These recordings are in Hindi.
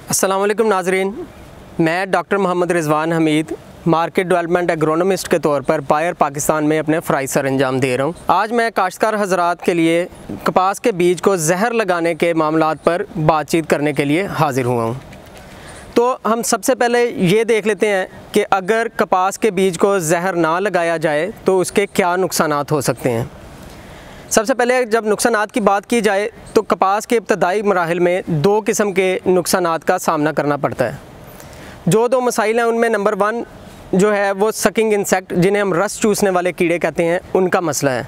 अस्सलाम वालेकुम नाजरीन, मैं doctor Mohammad Rizwan Hamid market development agronomist के तौर पर बायर पाकिस्तान में अपने फ़राइज़ सर अंजाम दे रहा हूँ। आज मैं काश्तकार हज़रात के लिए कपास के बीज को जहर लगाने के मामलात पर बातचीत करने के लिए हाज़िर हुआ हूँ। तो हम सबसे पहले ये देख लेते हैं कि अगर कपास के बीज को जहर ना लगाया जाए तो उसके क्या नुकसानात हो सकते हैं। सबसे पहले जब नुकसानात की बात की जाए तो कपास के इब्तदाई मराहिल में दो किस्म के नुकसानात का सामना करना पड़ता है। जो दो मसाइल हैं उनमें नंबर 1 जो है वो सकिंग इंसेक्ट, जिन्हें हम रस चूसने वाले कीड़े कहते हैं, उनका मसला है।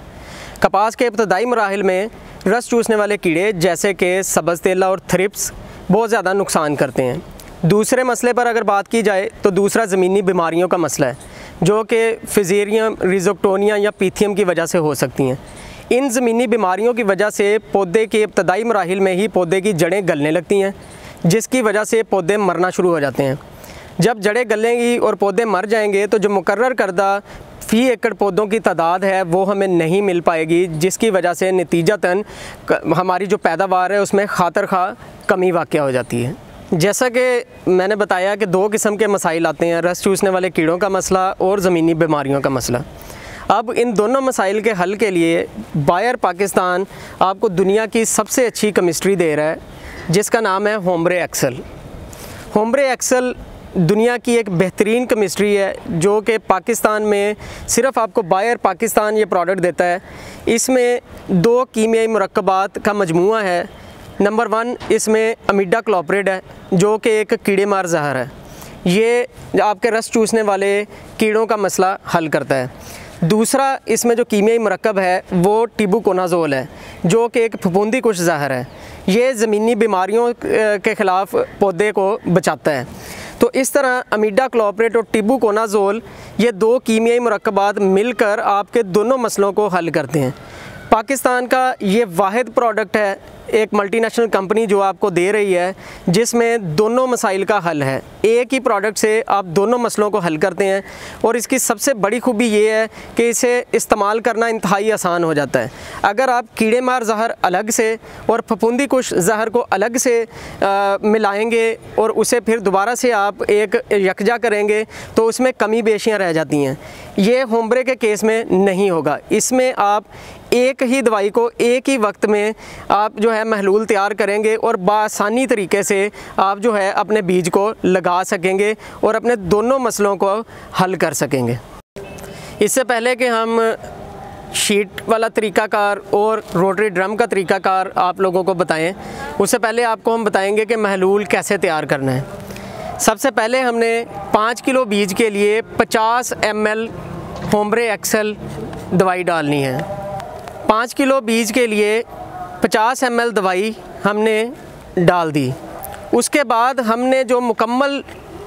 कपास के इब्तदाई मराहिल में रस चूसने वाले कीड़े जैसे कि सब्ज़ तेला और थ्रिप्स बहुत ज़्यादा नुकसान करते हैं। दूसरे मसले पर अगर बात की जाए तो दूसरा ज़मीनी बीमारियों का मसला है, जो कि फिज़ेरियम, रिज़ोक्टोनिया या पीथियम की वजह से हो सकती हैं। इन ज़मीनी बीमारियों की वजह से पौधे के इब्तदाई मराहिल में ही पौधे की जड़ें गलने लगती हैं, जिसकी वजह से पौधे मरना शुरू हो जाते हैं। जब जड़ें गलेंगी और पौधे मर जाएंगे तो जो मुकर्रर करदा फ़ी एकड़ पौधों की तादाद है वो हमें नहीं मिल पाएगी, जिसकी वजह से नतीजतन हमारी जो पैदावार है उसमें खातर खा कमी वाक़या हो जाती है। जैसा कि मैंने बताया कि दो किस्म के मसाइल आते हैं, रस चूसने वाले कीड़ों का मसला और ज़मीनी बीमारियों का मसला। अब इन दोनों मसाइल के हल के लिए बायर पाकिस्तान आपको दुनिया की सबसे अच्छी केमिस्ट्री दे रहा है, जिसका नाम है होम्ब्रे एक्सेल। होम्ब्रे एक्सेल दुनिया की एक बेहतरीन केमिस्ट्री है जो कि पाकिस्तान में सिर्फ़ आपको बायर पाकिस्तान ये प्रोडक्ट देता है। इसमें दो कीमियाई मुरक्कबात का मजमूआ है। नंबर 1 इसमें अमीडा क्लोप्रिड है जो कि एक कीड़े मार जहर है। ये आपके रस चूसने वाले कीड़ों का मसला हल करता है। दूसरा इसमें जो कीमियाई मुरक्कब है वो टिबुकोनाज़ोल है जो कि एक फफूंदी कुश जहर है। ये ज़मीनी बीमारियों के ख़िलाफ़ पौधे को बचाता है। तो इस तरह अमीडा क्लोप्रिड और टिबुकोनाज़ोल ये दो कीमियाई मुरक्कबात मिलकर आपके दोनों मसलों को हल करते हैं। पाकिस्तान का ये वाहिद प्रोडक्ट है, एक मल्टीनेशनल कंपनी जो आपको दे रही है, जिसमें दोनों मसाइल का हल है। एक ही प्रोडक्ट से आप दोनों मसलों को हल करते हैं और इसकी सबसे बड़ी खूबी ये है कि इसे इस्तेमाल करना इंतहाई आसान हो जाता है। अगर आप कीड़े मार जहर अलग से और फफूंदी कुश जहर को अलग से मिलाएंगे और उसे फिर दोबारा से आप एक यकजा करेंगे तो उसमें कमी बेशियाँ रह जाती हैं। ये होम्ब्रे के केस में नहीं होगा। इसमें आप एक ही दवाई को एक ही वक्त में आप जो है महलूल तैयार करेंगे और बासानी तरीके से आप जो है अपने बीज को लगा सकेंगे और अपने दोनों मसलों को हल कर सकेंगे। इससे पहले कि हम शीट वाला तरीक़ाकार और रोटरी ड्रम का तरीक़ाकार आप लोगों को बताएं, उससे पहले आपको हम बताएंगे कि महलूल कैसे तैयार करना है। सबसे पहले हमने 5 किलो बीज के लिए 50 ml होम्ब्रे एक्सेल दवाई डालनी है। 5 किलो बीज के लिए 50 ml दवाई हमने डाल दी। उसके बाद हमने जो मुकम्मल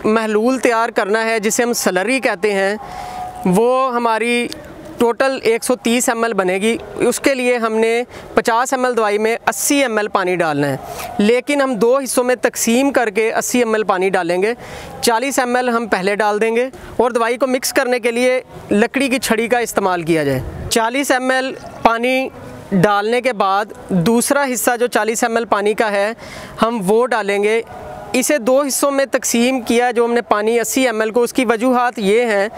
महलूल तैयार करना है, जिसे हम स्लरी कहते हैं, वो हमारी टोटल 130 ml बनेगी। उसके लिए हमने 50 ml दवाई में 80 ml पानी डालना है, लेकिन हम दो हिस्सों में तकसीम करके 80 ml पानी डालेंगे। 40 ml हम पहले डाल देंगे और दवाई को मिक्स करने के लिए लकड़ी की छड़ी का इस्तेमाल किया जाए। 40 ml पानी डालने के बाद दूसरा हिस्सा जो 40 ml पानी का है हम वो डालेंगे। इसे दो हिस्सों में तकसीम किया जो हमने पानी 80 ml को। उसकी वजूहात ये हैं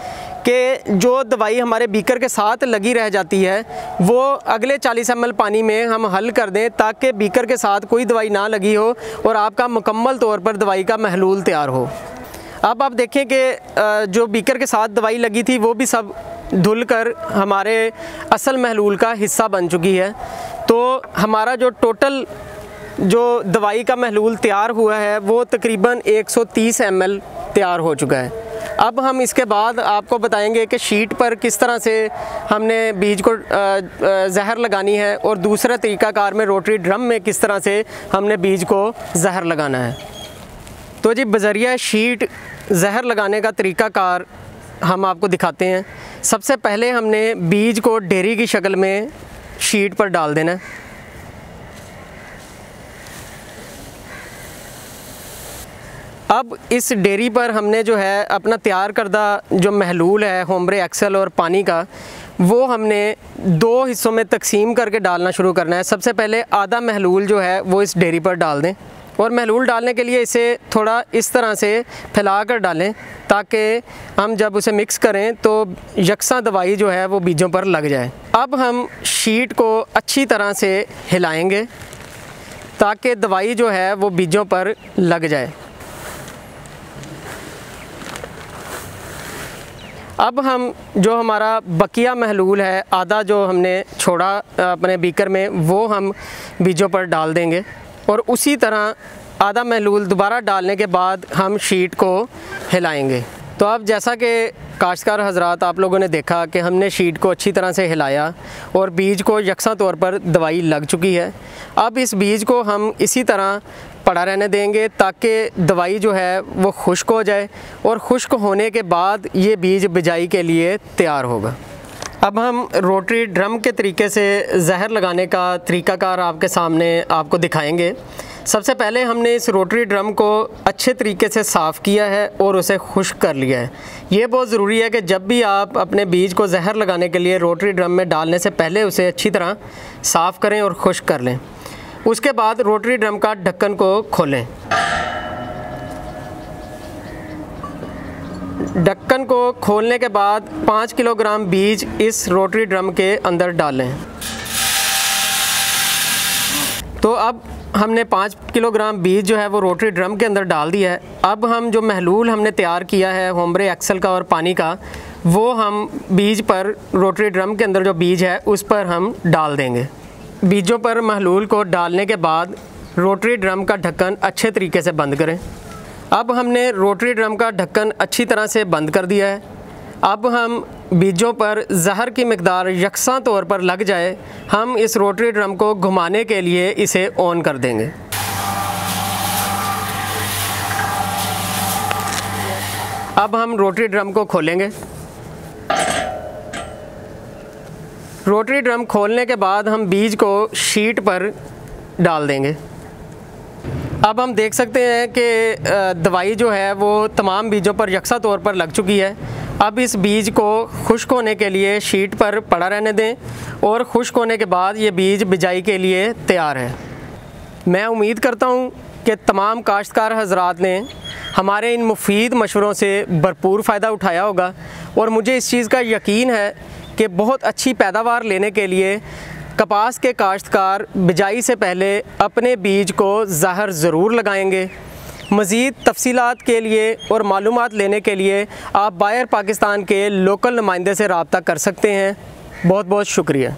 कि जो दवाई हमारे बीकर के साथ लगी रह जाती है वो अगले 40 ml पानी में हम हल कर दें, ताकि बीकर के साथ कोई दवाई ना लगी हो और आपका मुकम्मल तौर पर दवाई का महलूल तैयार हो। अब आप देखें कि जो बीकर के साथ दवाई लगी थी वो भी सब धुल कर हमारे असल महलूल का हिस्सा बन चुकी है। तो हमारा जो टोटल जो दवाई का महलूल तैयार हुआ है वो तकरीबन 130 ml तैयार हो चुका है। अब हम इसके बाद आपको बताएंगे कि शीट पर किस तरह से हमने बीज को जहर लगानी है और दूसरा तरीक़ाकार में रोटरी ड्रम में किस तरह से हमने बीज को जहर लगाना है। तो जी बज़रिया शीट जहर लगाने का तरीक़ाकार हम आपको दिखाते हैं। सबसे पहले हमने बीज को ढेरी की शक्ल में शीट पर डाल देना है। अब इस डेयरी पर हमने जो है अपना तैयार करदा जो महलूल है होम्ब्रे एक्सेल और पानी का, वो हमने दो हिस्सों में तकसीम करके डालना शुरू करना है। सबसे पहले आधा महलूल जो है वो इस डेयरी पर डाल दें। और महलूल डालने के लिए इसे थोड़ा इस तरह से फैला कर डालें ताकि हम जब उसे मिक्स करें तो यकसा दवाई जो है वो बीजों पर लग जाए। अब हम शीट को अच्छी तरह से हिलाएंगे ताकि दवाई जो है वो बीजों पर लग जाए। अब हम जो हमारा बकिया महलूल है, आधा जो हमने छोड़ा अपने बीकर में, वो हम बीजों पर डाल देंगे और उसी तरह आधा महलूल दोबारा डालने के बाद हम शीट को हिलाएंगे। तो अब जैसा कि काश्तकार हज़रात आप लोगों ने देखा कि हमने शीट को अच्छी तरह से हिलाया और बीज को यकसा तौर पर दवाई लग चुकी है। अब इस बीज को हम इसी तरह पड़ा रहने देंगे ताकि दवाई जो है वो खुश्क हो जाए और खुश्क होने के बाद ये बीज बिजाई के लिए तैयार होगा। अब हम रोटरी ड्रम के तरीके से जहर लगाने का तरीक़ाकार आपके सामने आपको दिखाएंगे। सबसे पहले हमने इस रोटरी ड्रम को अच्छे तरीके से साफ़ किया है और उसे खुश्क कर लिया है। ये बहुत ज़रूरी है कि जब भी आप अपने बीज को जहर लगाने के लिए रोटरी ड्रम में डालने से पहले उसे अच्छी तरह साफ़ करें और खुश्क कर लें। उसके बाद रोटरी ड्रम का ढक्कन को खोलें। ढक्कन को खोलने के बाद 5 किलोग्राम बीज इस रोटरी ड्रम के अंदर डालें। तो अब हमने 5 किलोग्राम बीज जो है वो रोटरी ड्रम के अंदर डाल दिया है। अब हम जो महलूल हमने तैयार किया है होम्ब्रे एक्सेल का और पानी का, वो हम बीज पर रोटरी ड्रम के अंदर जो बीज है उस पर हम डाल देंगे। बीजों पर महलूल को डालने के बाद रोटरी ड्रम का ढक्कन अच्छे तरीके से बंद करें। अब हमने रोटरी ड्रम का ढक्कन अच्छी तरह से बंद कर दिया है। अब हम बीजों पर जहर की मिकदार यकसा तौर पर लग जाए, हम इस रोटरी ड्रम को घुमाने के लिए इसे ऑन कर देंगे। अब हम रोटरी ड्रम को खोलेंगे। रोटरी ड्रम खोलने के बाद हम बीज को शीट पर डाल देंगे। अब हम देख सकते हैं कि दवाई जो है वो तमाम बीजों पर यकसा तौर पर लग चुकी है। अब इस बीज को खुश्क होने के लिए शीट पर पड़ा रहने दें और खुश्क होने के बाद ये बीज बिजाई के लिए तैयार है। मैं उम्मीद करता हूँ कि तमाम काश्तकार हज़रात ने हमारे इन मुफीद मशवरों से भरपूर फ़ायदा उठाया होगा और मुझे इस चीज़ का यकीन है कि बहुत अच्छी पैदावार लेने के लिए कपास के काश्तकार बिजाई से पहले अपने बीज को ज़हर ज़रूर लगाएंगे। मज़ीद तफसीलात के लिए और मालूमात लेने के लिए आप बायर पाकिस्तान के लोकल नुमाइंदे से रब्ता कर सकते हैं। बहुत बहुत शुक्रिया।